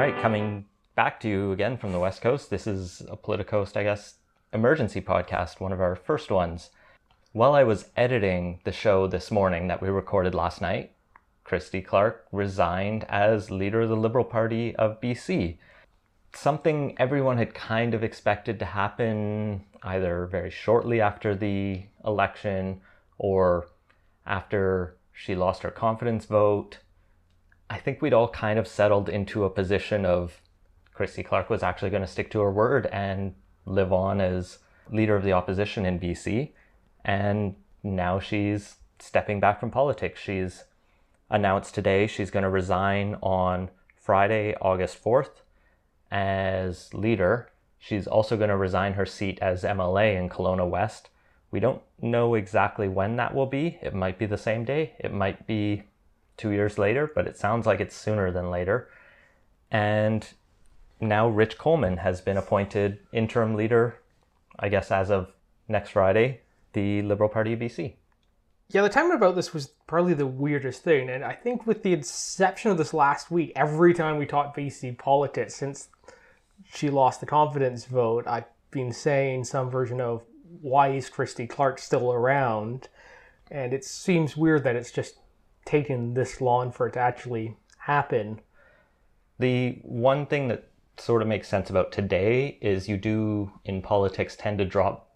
right, coming back to you again from the West Coast. This is a Politicoast, I guess, emergency podcast, one of our first ones. While I was editing the show this morning that we recorded last night, Christy Clark resigned as leader of the Liberal Party of BC. Something everyone had kind of expected to happen either very shortly after the election or after she lost her confidence vote. I think we'd all kind of settled into a position of Christy Clark was actually going to stick to her word and live on as leader of the opposition in BC. And now she's stepping back from politics. She's announced today she's going to resign on Friday, August 4th as leader. She's also going to resign her seat as MLA in Kelowna West. We don't know exactly when that will be. It might be the same day. It might be 2 years later, but it sounds like it's sooner than later. And now Rich Coleman has been appointed interim leader, I guess as of next Friday, the Liberal Party of BC. Yeah, the timing about this was probably the weirdest thing. And I think with the exception of this last week, every time we talked BC politics since she lost the confidence vote, I've been saying some version of, why is Christy Clark still around? And it seems weird that it's just taken this long for it to actually happen. The one thing that sort of makes sense about today is you do in politics tend to drop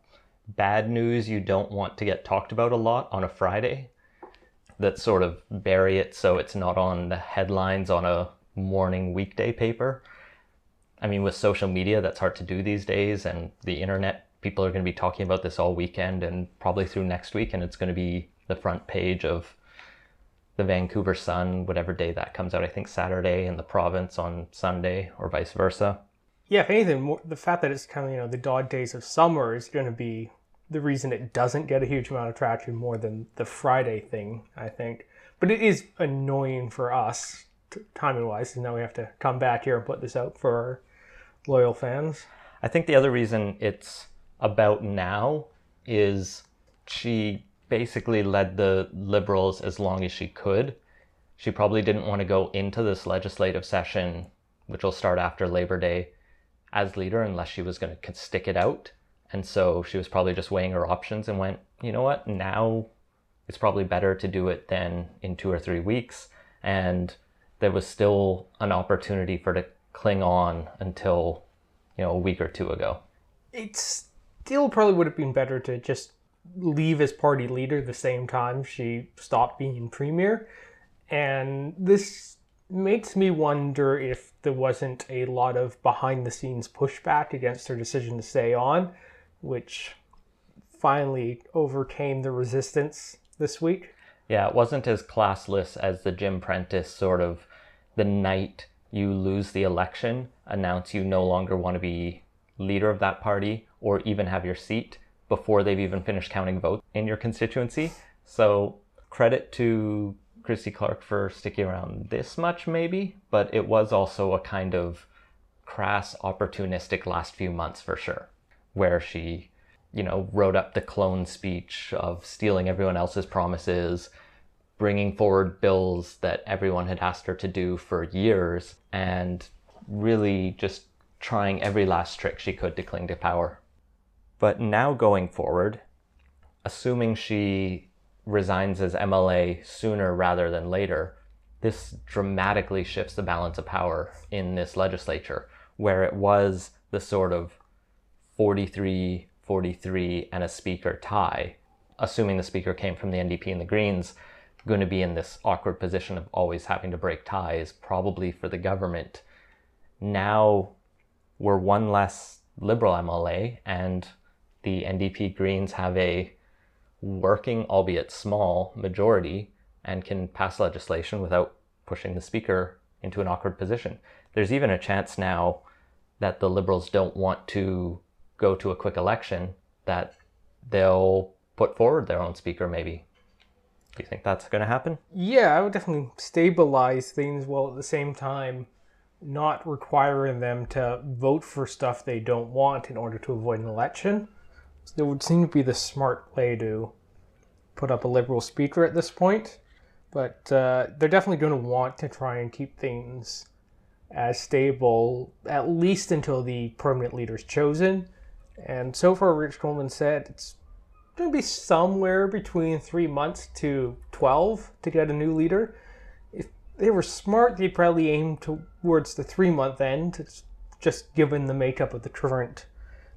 bad news you don't want to get talked about a lot on a Friday, that sort of bury it so it's not on the headlines on a morning weekday paper. I mean, with social media, that's hard to do these days, and the internet, people are going to be talking about this all weekend and probably through next week, and it's going to be the front page of the Vancouver Sun, whatever day that comes out, I think Saturday, and the Province on Sunday, or vice versa. Yeah, if anything, the fact that it's kind of, the dog days of summer is going to be the reason it doesn't get a huge amount of traction more than the Friday thing, I think. But it is annoying for us, timing-wise, and now we have to come back here and put this out for our loyal fans. I think the other reason it's about now is she basically led the Liberals as long as she could. She probably didn't want to go into this legislative session, which will start after Labor Day, as leader unless she was going to stick it out. And so she was probably just weighing her options and went, you know what, now it's probably better to do it than in 2 or 3 weeks. And there was still an opportunity for her to cling on until, a week or two ago. It still probably would have been better to just leave as party leader the same time she stopped being premier. And this makes me wonder if there wasn't a lot of behind the scenes pushback against her decision to stay on, which finally overcame the resistance this week. Yeah, it wasn't as classless as the Jim Prentice sort of the night you lose the election, announce you no longer want to be leader of that party or even have your seat before they've even finished counting votes in your constituency. So credit to Christy Clark for sticking around this much maybe, but it was also a kind of crass, opportunistic last few months for sure, where she, wrote up the clone speech of stealing everyone else's promises, bringing forward bills that everyone had asked her to do for years, and really just trying every last trick she could to cling to power. But now going forward, assuming she resigns as MLA sooner rather than later, this dramatically shifts the balance of power in this legislature, where it was the sort of 43-43 and a speaker tie, assuming the speaker came from the NDP and the Greens, going to be in this awkward position of always having to break ties, probably for the government. Now we're one less Liberal MLA, and the NDP Greens have a working, albeit small, majority and can pass legislation without pushing the speaker into an awkward position. There's even a chance now that the Liberals don't want to go to a quick election, that they'll put forward their own speaker maybe. Do you think that's going to happen? Yeah, I would definitely stabilize things while at the same time not requiring them to vote for stuff they don't want in order to avoid an election. So it would seem to be the smart way to put up a Liberal speaker at this point. But they're definitely going to want to try and keep things as stable, at least until the permanent leader is chosen. And so far, Rich Coleman said it's going to be somewhere between 3 months to 12 to get a new leader. If they were smart, they'd probably aim towards the 3-month end. It's just given the makeup of the current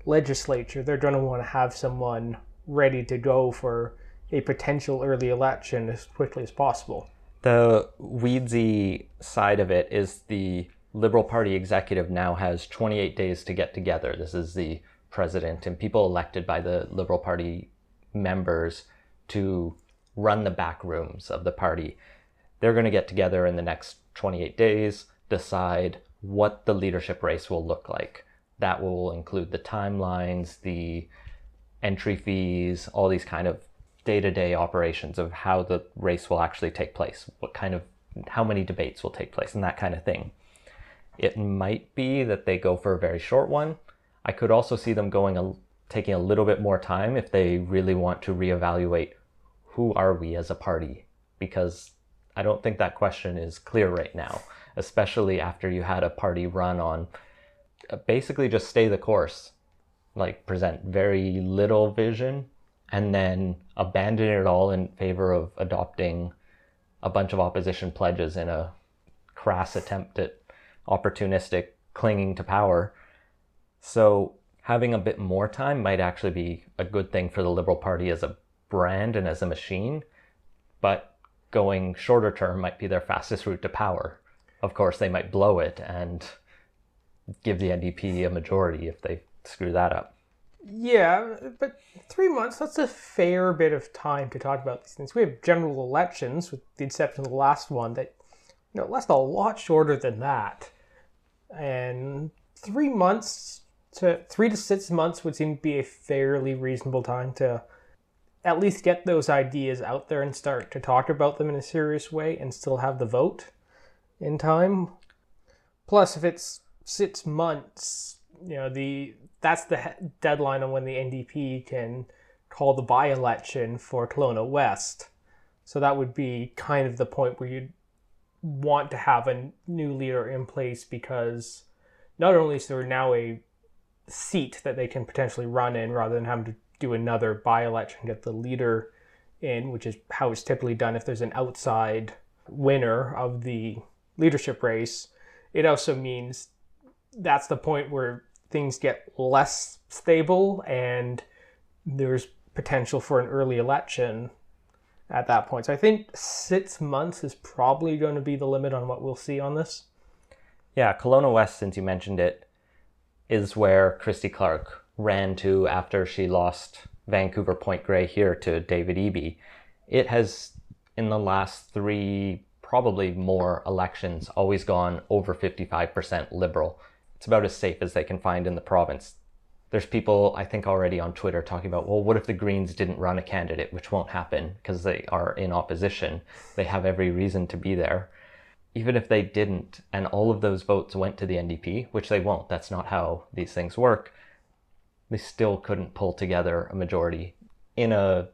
legislature, they're going to want to have someone ready to go for a potential early election as quickly as possible. The weedsy side of it is the Liberal Party executive now has 28 days to get together. This is the president and people elected by the Liberal Party members to run the back rooms of the party. They're going to get together in the next 28 days, decide what the leadership race will look like. That will include the timelines, the entry fees, all these kind of day-to-day operations of how the race will actually take place, how many debates will take place, and that kind of thing. It might be that they go for a very short one. I could also see them taking a little bit more time if they really want to reevaluate who are we as a party, because I don't think that question is clear right now, especially after you had a party run on basically just stay the course, like present very little vision, and then abandon it all in favor of adopting a bunch of opposition pledges in a crass attempt at opportunistic clinging to power. So having a bit more time might actually be a good thing for the Liberal Party as a brand and as a machine, but going shorter term might be their fastest route to power. Of course, they might blow it and give the NDP a majority if they screw that up. Yeah, but 3 months, that's a fair bit of time to talk about these things. We have general elections, with the exception of the last one, that last a lot shorter than that. And 3 to 6 months would seem to be a fairly reasonable time to at least get those ideas out there and start to talk about them in a serious way and still have the vote in time. Plus, if it's 6 months, that's the deadline on when the NDP can call the by-election for Kelowna West. So that would be kind of the point where you'd want to have a new leader in place, because not only is there now a seat that they can potentially run in rather than having to do another by-election, get the leader in, which is how it's typically done if there's an outside winner of the leadership race. It also means that's the point where things get less stable and there's potential for an early election at that point. So I think 6 months is probably going to be the limit on what we'll see on this. Yeah, Kelowna West, since you mentioned it, is where Christy Clark ran to after she lost Vancouver Point Grey here to David Eby. It has, in the last 3, probably more elections, always gone over 55% Liberal. It's about as safe as they can find in the province. There's people, I think, already on Twitter talking about, well, what if the Greens didn't run a candidate, which won't happen because they are in opposition. They have every reason to be there. Even if they didn't, and all of those votes went to the NDP, which they won't, that's not how these things work, they still couldn't pull together a majority. In a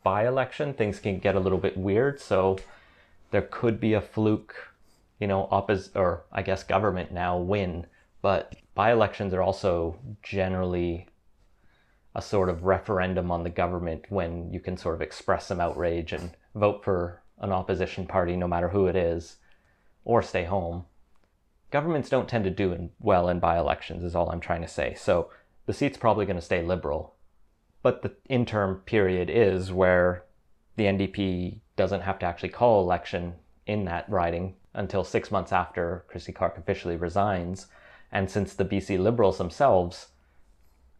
by-election, things can get a little bit weird, so there could be a fluke, government now win. But by-elections are also generally a sort of referendum on the government when you can sort of express some outrage and vote for an opposition party, no matter who it is, or stay home. Governments don't tend to do well in by-elections, is all I'm trying to say. So the seat's probably going to stay Liberal. But the interim period is where the NDP doesn't have to actually call election in that riding until 6 months after Christy Clark officially resigns. And since the BC Liberals themselves,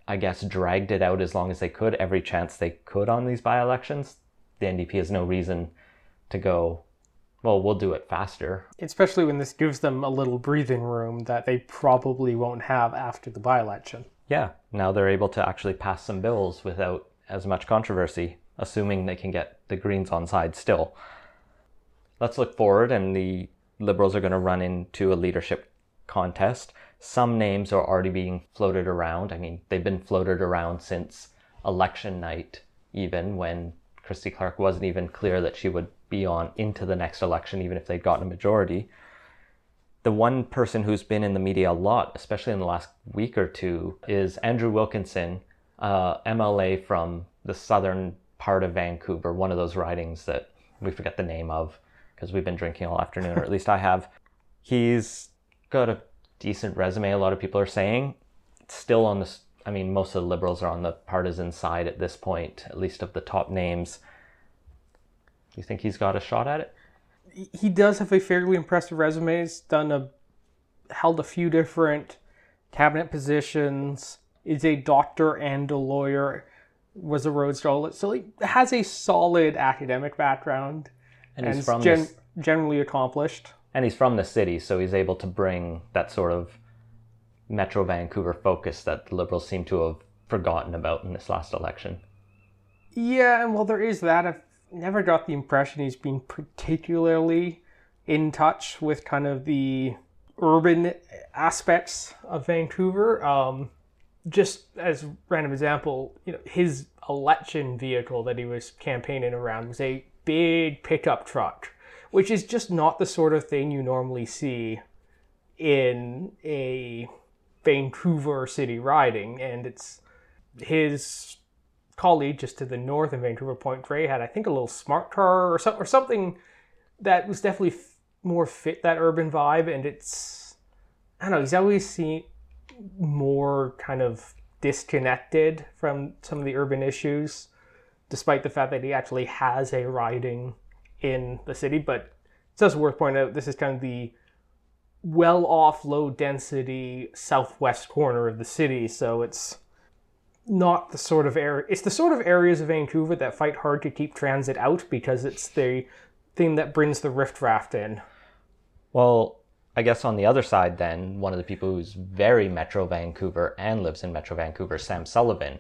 I guess, dragged it out as long as they could, every chance they could on these by-elections, the NDP has no reason to go, well, we'll do it faster. Especially when this gives them a little breathing room that they probably won't have after the by-election. Yeah, now they're able to actually pass some bills without as much controversy, assuming they can get the Greens on side still. Let's look forward, and the Liberals are going to run into a leadership contest. Some names are already being floated around. I mean, they've been floated around since election night, even when Christy Clark wasn't even clear that she would be on into the next election, even if they'd gotten a majority. The one person who's been in the media a lot, especially in the last week or two, is Andrew Wilkinson, MLA from the southern part of Vancouver, one of those ridings that we forget the name of because we've been drinking all afternoon, or at least I have. He's got a decent resume, a lot of people are saying. Still on this, I mean, most of the Liberals are on the partisan side at this point, at least of the top names. Do you think he's got a shot at it? He does have a fairly impressive resume. He's held a few different cabinet positions, is a doctor and a lawyer, was a Rhodes Scholar. So he has a solid academic background and he's generally accomplished. And he's from the city, so he's able to bring that sort of Metro Vancouver focus that the Liberals seem to have forgotten about in this last election. Yeah, and while there is that, I've never got the impression he's been particularly in touch with kind of the urban aspects of Vancouver. Just as a random example, his election vehicle that he was campaigning around was a big pickup truck, which is just not the sort of thing you normally see in a Vancouver city riding. And it's his colleague just to the north in Vancouver, Point Grey, had, I think, a little smart car or something that was definitely more fit that urban vibe. And it's, I don't know, he's always seen more kind of disconnected from some of the urban issues, despite the fact that he actually has a riding in the city. But it's also worth pointing out, this is kind of the well-off, low-density southwest corner of the city, so it's not the sort of area. It's the sort of areas of Vancouver that fight hard to keep transit out because it's the thing that brings the riffraff in. Well, I guess on the other side then, one of the people who's very Metro Vancouver and lives in Metro Vancouver, Sam Sullivan,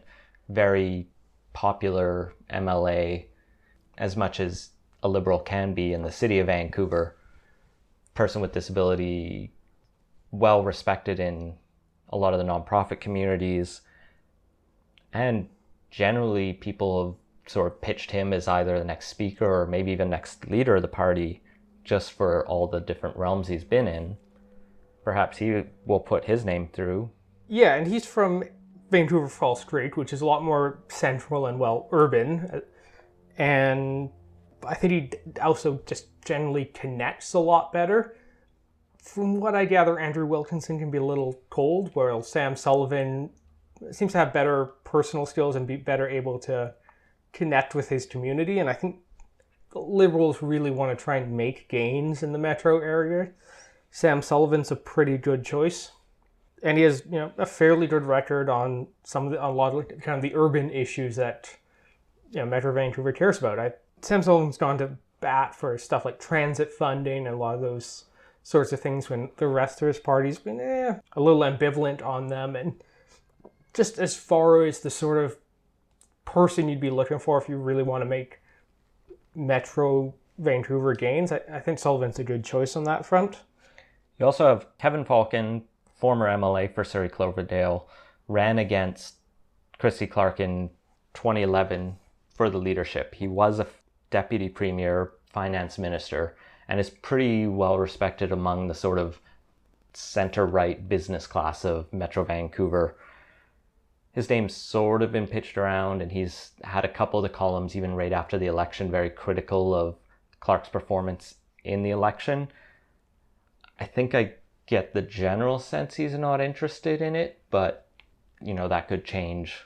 very popular MLA, as much as a Liberal can be in the city of Vancouver, person with disability, well respected in a lot of the nonprofit communities, and generally people have sort of pitched him as either the next speaker or maybe even next leader of the party, just for all the different realms he's been in. Perhaps he will put his name through. Yeah, and he's from Vancouver Falls Creek, which is a lot more central and, well, urban. And I think he also just generally connects a lot better. From what I gather, Andrew Wilkinson can be a little cold, while Sam Sullivan seems to have better personal skills and be better able to connect with his community. And I think Liberals really want to try and make gains in the metro area. Sam Sullivan's a pretty good choice. And he has, a fairly good record on a lot of kind of the urban issues that, Metro Vancouver cares about. Sam Sullivan's gone to bat for stuff like transit funding and a lot of those sorts of things when the rest of his party's been a little ambivalent on them. And just as far as the sort of person you'd be looking for if you really want to make Metro Vancouver gains, I think Sullivan's a good choice on that front. You also have Kevin Falcon, former MLA for Surrey Cloverdale, ran against Christy Clark in 2011 for the leadership. He was a deputy premier, finance minister, and is pretty well respected among the sort of center-right business class of Metro Vancouver. His name's sort of been pitched around, and he's had a couple of the columns, even right after the election, very critical of Clark's performance in the election. I think I get the general sense he's not interested in it, but, that could change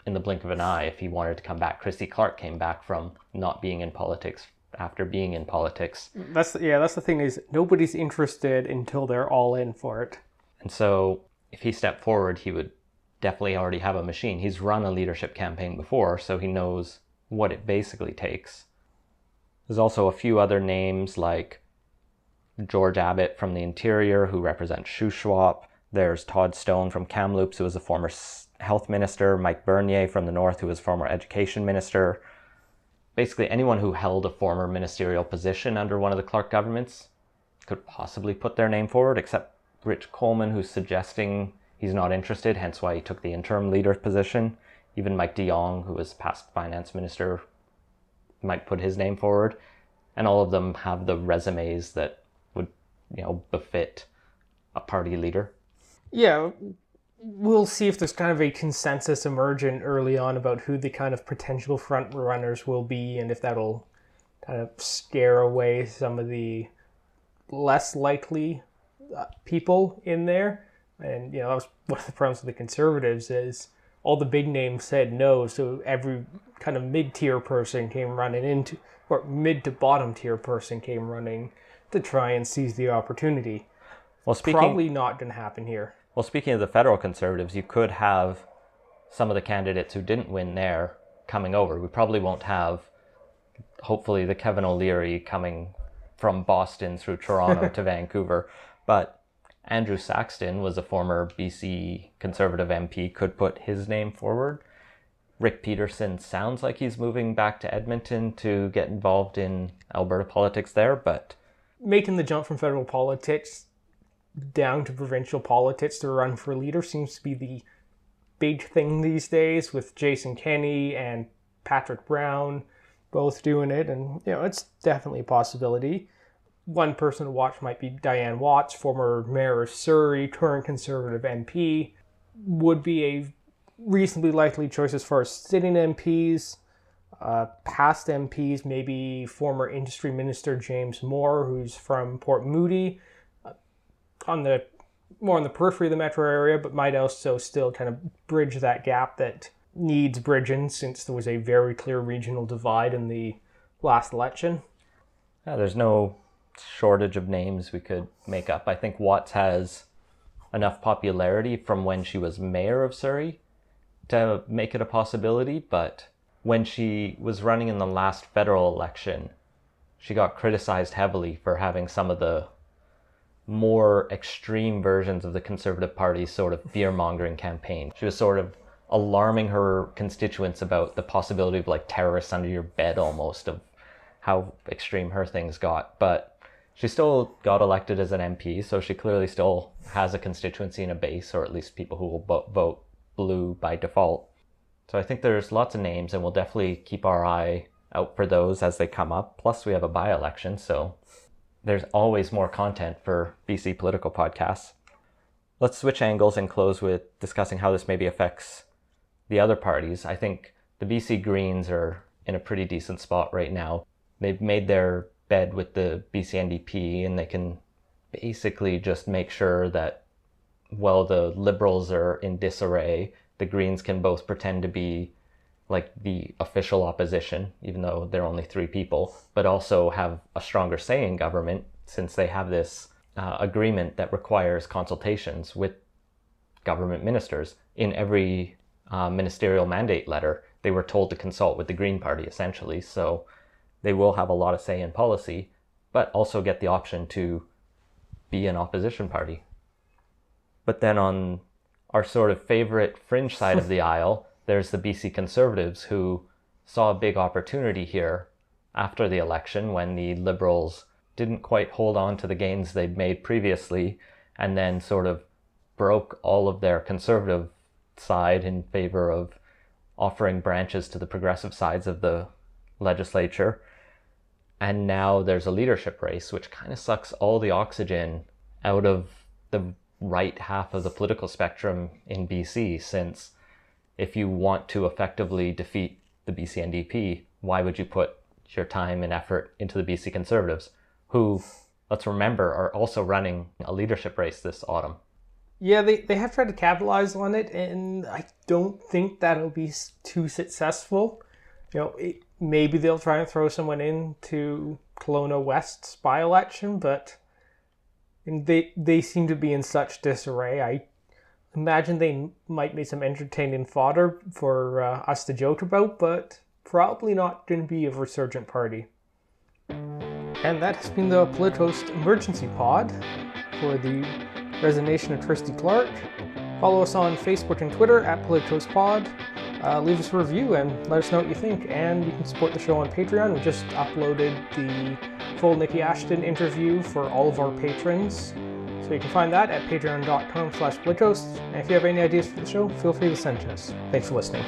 in the blink of an eye if he wanted to come back. Christy Clark came back from not being in politics after being in politics. That's the thing, is nobody's interested until they're all in for it. And so if he stepped forward, he would definitely already have a machine. He's run a leadership campaign before, so he knows what it basically takes. There's also a few other names like George Abbott from the Interior, who represents Shuswap. There's Todd Stone from Kamloops, who was a former health minister. Mike Bernier from the North, who was former education minister. Basically anyone who held a former ministerial position under one of the Clark governments could possibly put their name forward, except Rich Coleman, who's suggesting he's not interested, hence why he took the interim leader position. Even Mike de Jong, who was past finance minister, might put his name forward. And all of them have the resumes that would, befit a party leader. Yeah, we'll see if there's kind of a consensus emergent early on about who the kind of potential front runners will be, and if that'll kind of scare away some of the less likely people in there. And, that was one of the problems with the Conservatives is all the big names said no, so every kind of mid-tier person came running into, or mid to bottom tier person came running to try and seize the opportunity. Well, probably not going to happen here. Well, speaking of the federal Conservatives, you could have some of the candidates who didn't win there coming over. We probably won't have, hopefully, the Kevin O'Leary coming from Boston through Toronto to Vancouver. But Andrew Saxton was a former BC Conservative MP, could put his name forward. Rick Peterson sounds like he's moving back to Edmonton to get involved in Alberta politics there, but... Making the jump from federal politics down to provincial politics to run for leader seems to be the big thing these days, with Jason Kenney and Patrick Brown both doing it, and it's definitely a possibility. One person to watch might be Diane Watts, former mayor of Surrey, current Conservative MP, would be a reasonably likely choice as far as sitting MPs. Past MPs, maybe former Industry Minister James Moore, who's from Port Moody, more on the periphery of the metro area, but might also still kind of bridge that gap that needs bridging, since there was a very clear regional divide in the last election. Yeah, there's no shortage of names we could make up. I think Watts has enough popularity from when she was mayor of Surrey to make it a possibility, but when she was running in the last federal election, she got criticized heavily for having some of the more extreme versions of the Conservative Party's sort of fear-mongering campaign. She was sort of alarming her constituents about the possibility of like terrorists under your bed almost, of how extreme her things got. But she still got elected as an MP, so she clearly still has a constituency and a base, or at least people who will vote blue by default. So I think there's lots of names, and we'll definitely keep our eye out for those as they come up. Plus we have a by-election, so there's always more content for BC political podcasts. Let's switch angles and close with discussing how this maybe affects the other parties. I think the BC Greens are in a pretty decent spot right now. They've made their bed with the BC NDP, and they can basically just make sure that while the Liberals are in disarray, the Greens can both pretend to be like the official opposition, even though they're only 3 people, but also have a stronger say in government, since they have this agreement that requires consultations with government ministers. In every ministerial mandate letter, they were told to consult with the Green Party, essentially. So they will have a lot of say in policy, but also get the option to be an opposition party. But then on our sort of favorite fringe side of the aisle, there's the BC Conservatives, who saw a big opportunity here after the election when the Liberals didn't quite hold on to the gains they'd made previously, and then sort of broke all of their Conservative side in favor of offering branches to the progressive sides of the legislature. And now there's a leadership race, which kind of sucks all the oxygen out of the right half of the political spectrum in BC, since if you want to effectively defeat the BC NDP, why would you put your time and effort into the BC Conservatives, who, let's remember, are also running a leadership race this autumn? Yeah, they have tried to capitalize on it, and I don't think that'll be too successful. Maybe they'll try and throw someone into Kelowna West's by-election, but they seem to be in such disarray. I imagine they might make some entertaining fodder for us to joke about, but probably not going to be a resurgent party. And that has been the Politos Emergency Pod for the resignation of Christy Clark. Follow us on Facebook and Twitter at PolitosPod. Leave us a review and let us know what you think. And you can support the show on Patreon. We just uploaded the full Nikki Ashton interview for all of our patrons. So you can find that at patreon.com/Politos. And if you have any ideas for the show, feel free to send to us. Thanks for listening.